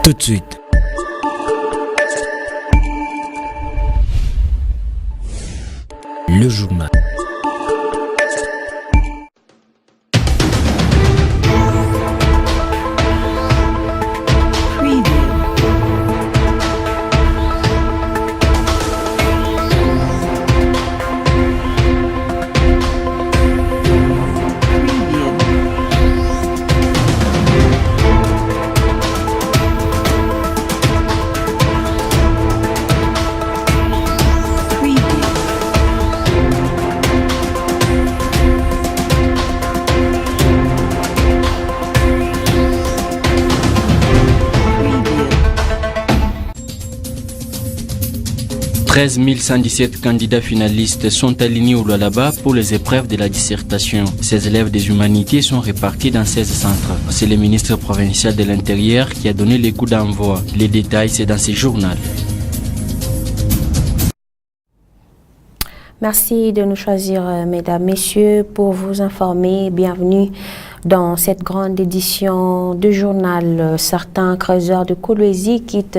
Tout de suite. Le journal. « 13 117 candidats finalistes sont alignés au Lualaba pour les épreuves de la dissertation. Ces élèves des humanités sont répartis dans 16 centres. C'est le ministre provincial de l'Intérieur qui a donné les coups d'envoi. Les détails, c'est dans ce journal. Merci de nous choisir, mesdames, messieurs, pour vous informer. Bienvenue dans cette grande édition du journal. Certains creuseurs de Kolwezi quittent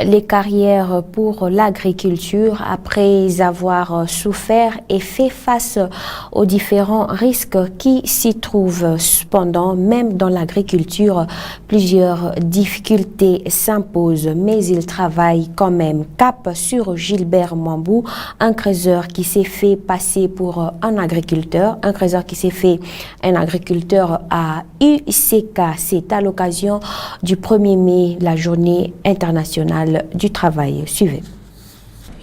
les carrières pour l'agriculture après avoir souffert et fait face aux différents risques qui s'y trouvent. Cependant, même dans l'agriculture, plusieurs difficultés s'imposent, mais ils travaillent quand même. Cap sur Gilbert Mwambou, un creuseur qui s'est fait passer pour un agriculteur, à UCK. C'est à l'occasion du 1er mai, la journée internationale du travail. Suivez.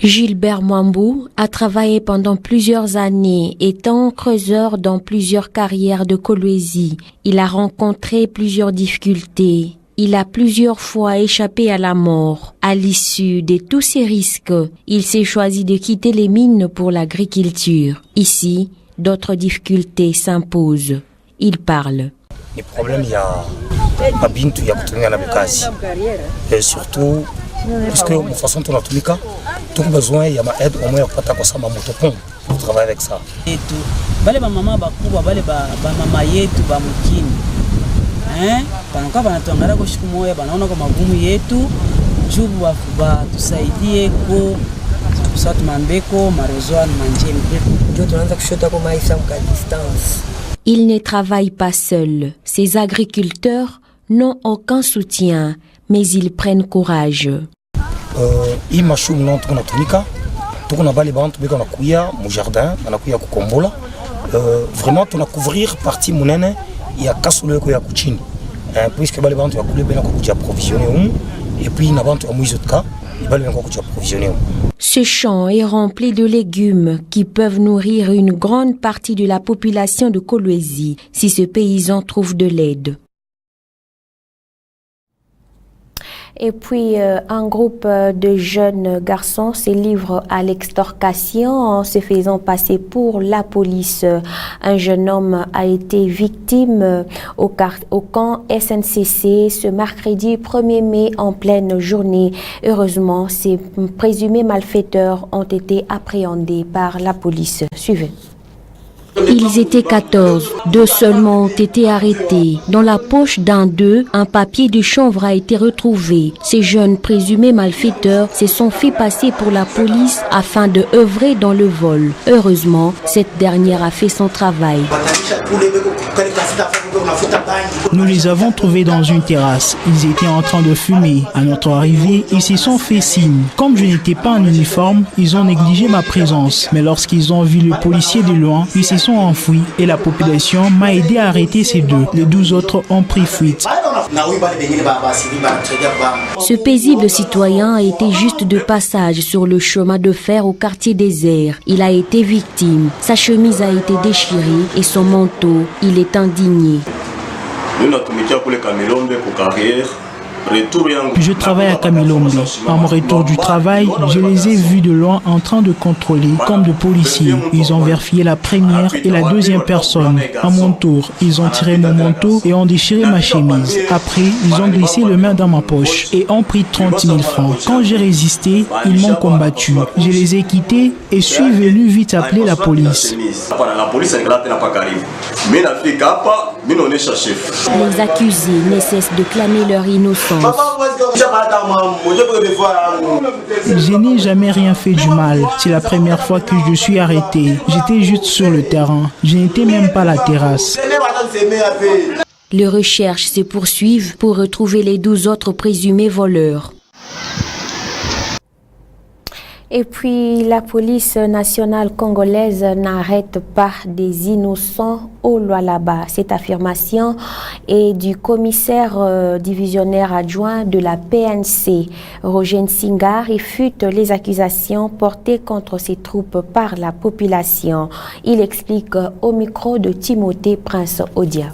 Gilbert Mwambou a travaillé pendant plusieurs années, étant creuseur dans plusieurs carrières de Kolwezi. Il a rencontré plusieurs difficultés. Il a plusieurs fois échappé à la mort. À l'issue de tous ces risques, il s'est choisi de quitter les mines pour l'agriculture. Ici, d'autres difficultés s'imposent. Il parle. Les problèmes, il y a pas bien tout, il y a besoin de bukasi. Et surtout, parce que de façon tout naturelle, tout besoin, il y a ma aide au moins pas ta cosa ma motopon pour travailler avec ça. Et tout, bale ba maman ba kuba bale ba mama yetu ba mukini. Pendant que banatongara ko siku moya banaona kwa magumu yetu, jubu ba tusaidie ko ça tumambeko marezoa manjeni. Ndio tunaanza kushota kwa maisha kwa distance. Il ne travaille pas seul. Ces agriculteurs n'ont aucun soutien, mais ils prennent courage. Vraiment, on a couvrir partie munene il y a kasule ko ya kuchini. Puisque bale bantu ya kule bena ko kuja provisionner et puis na bantu ya muizotka. Ce champ est rempli de légumes qui peuvent nourrir une grande partie de la population de Kolwezi si ce paysan trouve de l'aide. Et puis, un groupe de jeunes garçons se livre à l'extorcation en se faisant passer pour la police. Un jeune homme a été victime au camp SNCC ce mercredi 1er mai en pleine journée. Heureusement, ces présumés malfaiteurs ont été appréhendés par la police. Suivez. Ils étaient 14. 2 seulement ont été arrêtés. Dans la poche d'un d'eux, un papier de chanvre a été retrouvé. Ces jeunes présumés malfaiteurs se sont fait passer pour la police afin de œuvrer dans le vol. Heureusement, cette dernière a fait son travail. Nous les avons trouvés dans une terrasse. Ils étaient en train de fumer. À notre arrivée, ils se sont fait signe. Comme je n'étais pas en uniforme, ils ont négligé ma présence. Mais lorsqu'ils ont vu le policier de loin, ils se sont enfouis et la population m'a aidé à arrêter ces 2. Les 12 autres ont pris fuite. Ce paisible citoyen a été juste de passage sur le chemin de fer au quartier désert. Il a été victime. Sa chemise a été déchirée et son manteau, il est indigné. Je travaille à Kamilombe. À mon retour du travail, je les ai vus de loin en train de contrôler comme de policiers. Ils ont vérifié la première et la deuxième personne. À mon tour, ils ont tiré mon manteau et ont déchiré ma chemise. Après, ils ont glissé le main dans ma poche et ont pris 30 000 francs. Quand j'ai résisté, ils m'ont combattu. Je les ai quittés et suis venu vite appeler la police. Les accusés ne cessent de clamer leur innocence. Je n'ai jamais rien fait du mal. C'est la première fois que je suis arrêté. J'étais juste sur le terrain. Je n'étais même pas à la terrasse. Les recherches se poursuivent pour retrouver les 12 autres présumés voleurs. Et puis, la police nationale congolaise n'arrête pas des innocents au Lualaba. Cette affirmation est du commissaire divisionnaire adjoint de la PNC, Roger Nsinga, réfute les accusations portées contre ces troupes par la population. Il explique au micro de Timothée Prince Odia.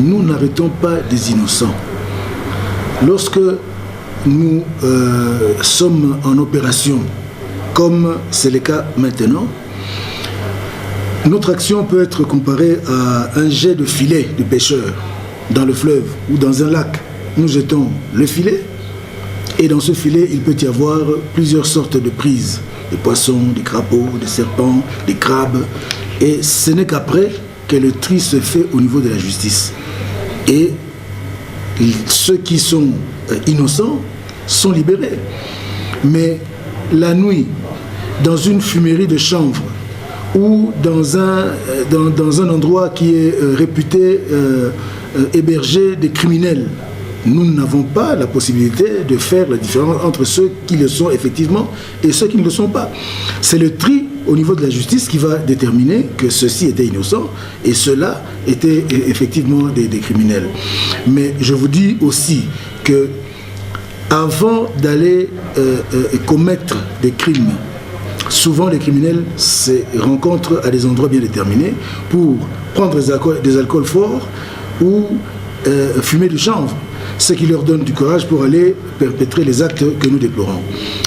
Nous n'arrêtons pas des innocents. Lorsque nous sommes en opération, comme c'est le cas maintenant, notre action peut être comparée à un jet de filet de pêcheur dans le fleuve ou dans un lac. Nous jetons le filet et dans ce filet, il peut y avoir plusieurs sortes de prises. Des poissons, des crapauds, des serpents, des crabes. Et ce n'est qu'après que le tri se fait au niveau de la justice. Et ceux qui sont innocents sont libérés. Mais la nuit, dans une fumerie de chanvre ou dans un endroit qui est réputé héberger des criminels, nous n'avons pas la possibilité de faire la différence entre ceux qui le sont effectivement et ceux qui ne le sont pas. C'est le tri au niveau de la justice qui va déterminer que ceux-ci étaient innocents et ceux-là étaient effectivement des criminels. Mais je vous dis aussi que avant d'aller commettre des crimes, souvent les criminels se rencontrent à des endroits bien déterminés pour prendre des alcools forts ou fumer du chanvre, ce qui leur donne du courage pour aller perpétrer les actes que nous déplorons.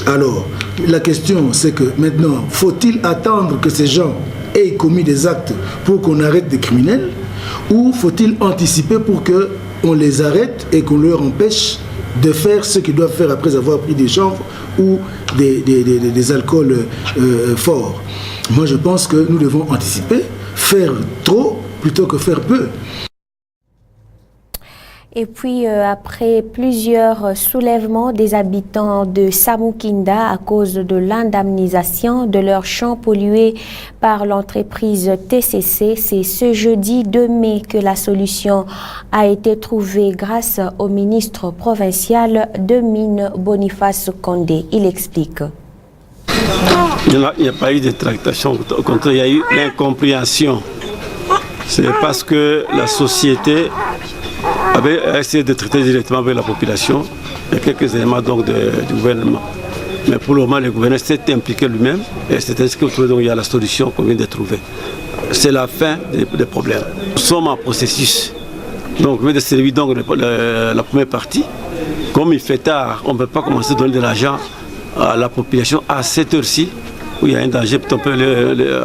Alors, la question c'est que maintenant, faut-il attendre que ces gens aient commis des actes pour qu'on arrête des criminels, ou faut-il anticiper pour qu'on les arrête et qu'on leur empêche de faire ce qu'ils doivent faire après avoir pris des chanvres ou des alcools forts? Moi je pense que nous devons anticiper, faire trop plutôt que faire peu. Et puis, après plusieurs soulèvements des habitants de Samoukinda à cause de l'indemnisation de leurs champs pollués par l'entreprise TCC, c'est ce jeudi 2 mai que la solution a été trouvée grâce au ministre provincial de Mines, Boniface Condé. Il explique. Il n'y a pas eu de tractation, au contraire, il y a eu l'incompréhension. C'est parce que la société avait essayé de traiter directement avec la population et quelques éléments donc du gouvernement. Mais pour le moment, le gouvernement s'est impliqué lui-même et c'est ainsi qu'il y a la solution qu'on vient de trouver. C'est la fin des problèmes. Nous sommes en processus. Donc, on vient de servir donc la première partie. Comme il fait tard, on ne peut pas commencer à donner de l'argent à la population à cette heure-ci, où il y a un danger, on peut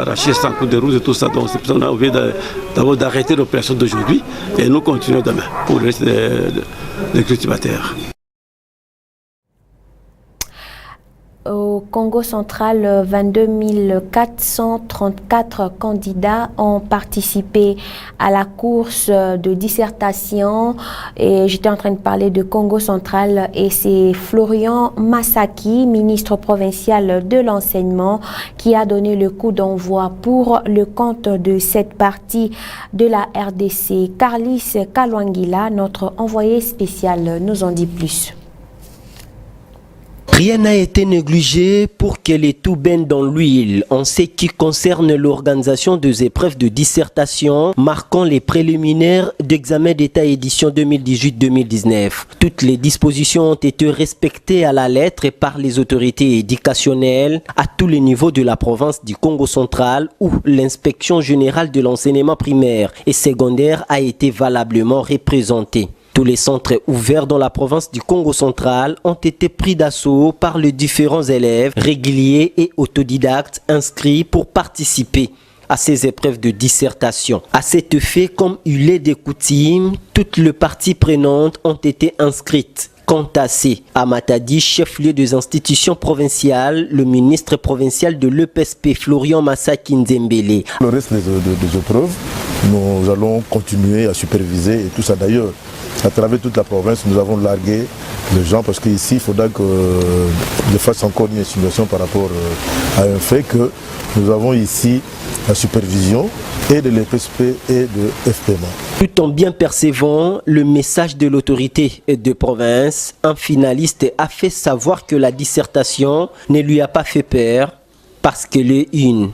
arracher sans coup de roue et tout ça. Donc c'est pour ça qu'on a envie d'abord d'arrêter l'opération d'aujourd'hui et nous continuons demain pour le reste des cultivateurs. Au Congo central, 22 434 candidats ont participé à la course de dissertation. Et j'étais en train de parler de Congo central et c'est Florian Masaki, ministre provincial de l'enseignement, qui a donné le coup d'envoi pour le compte de cette partie de la RDC. Carlis Kalwangila, notre envoyé spécial, nous en dit plus. Rien n'a été négligé pour que les tout baignent dans l'huile en ce qui concerne l'organisation des épreuves de dissertation marquant les préliminaires d'examen d'État édition 2018-2019. Toutes les dispositions ont été respectées à la lettre par les autorités éducationnelles à tous les niveaux de la province du Congo central où l'inspection générale de l'enseignement primaire et secondaire a été valablement représentée. Tous les centres ouverts dans la province du Congo central ont été pris d'assaut par les différents élèves réguliers et autodidactes inscrits pour participer à ces épreuves de dissertation. À cet effet, comme il est de coutume, toutes les parties prenantes ont été inscrites. Quant à Matadi, chef-lieu des institutions provinciales, le ministre provincial de l'EPSP, Florian Masaki Nzembele. Le reste des épreuves nous allons continuer à superviser et tout ça. D'ailleurs, à travers toute la province, nous avons largué les gens parce qu'ici, il faudra que je fasse encore une estimation par rapport à un fait que nous avons ici la supervision et de l'EPSP et de FPMA. Tout en bien percevant le message de l'autorité de province, un finaliste a fait savoir que la dissertation ne lui a pas fait peur parce qu'elle est une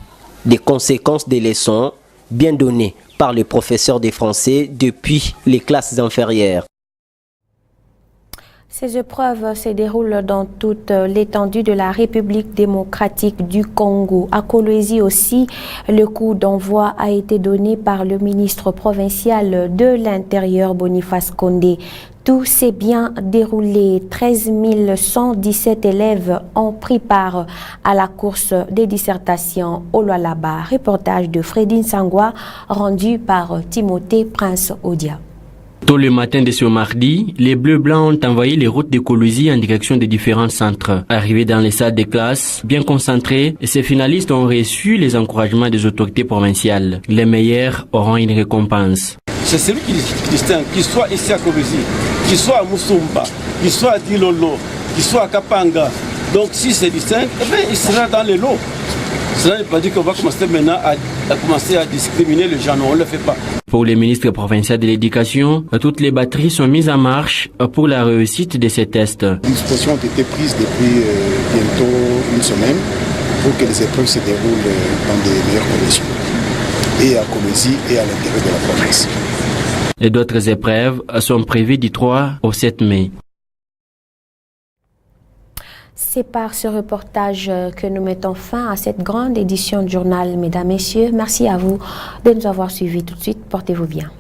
des conséquences des leçons bien données par le professeur de français depuis les classes inférieures. Ces épreuves se déroulent dans toute l'étendue de la République démocratique du Congo. À Kolwezi aussi, le coup d'envoi a été donné par le ministre provincial de l'Intérieur, Boniface Condé. Tout s'est bien déroulé. 13 117 élèves ont pris part à la course des dissertations au Lualaba. Reportage de Fredine Sangwa, rendu par Timothée Prince Odia. Tôt le matin de ce mardi, les Bleus-Blancs ont envahi les routes de Kolwezi en direction des différents centres. Arrivés dans les salles de classe, bien concentrés, ces finalistes ont reçu les encouragements des autorités provinciales. Les meilleurs auront une récompense. C'est celui qui distingue, qu'il soit ici à Kolwezi, qu'il soit à Moussumba, qu'il soit à Dilolo, qu'il soit à Kapanga. Donc si c'est distinct, il sera dans les lots. Cela ne veut pas dire qu'on va commencer maintenant à discriminer les gens, non, on ne le fait pas. Pour le ministre provincial de l'Éducation, toutes les batteries sont mises en marche pour la réussite de ces tests. Les dispositions ont été prises depuis bientôt une semaine pour que les épreuves se déroulent dans de meilleures conditions, et à Kolwezi et à l'intérieur de la province. Et d'autres épreuves sont prévues du 3 au 7 mai. C'est par ce reportage que nous mettons fin à cette grande édition du journal. Mesdames, Messieurs, merci à vous de nous avoir suivis tout de suite. Portez-vous bien.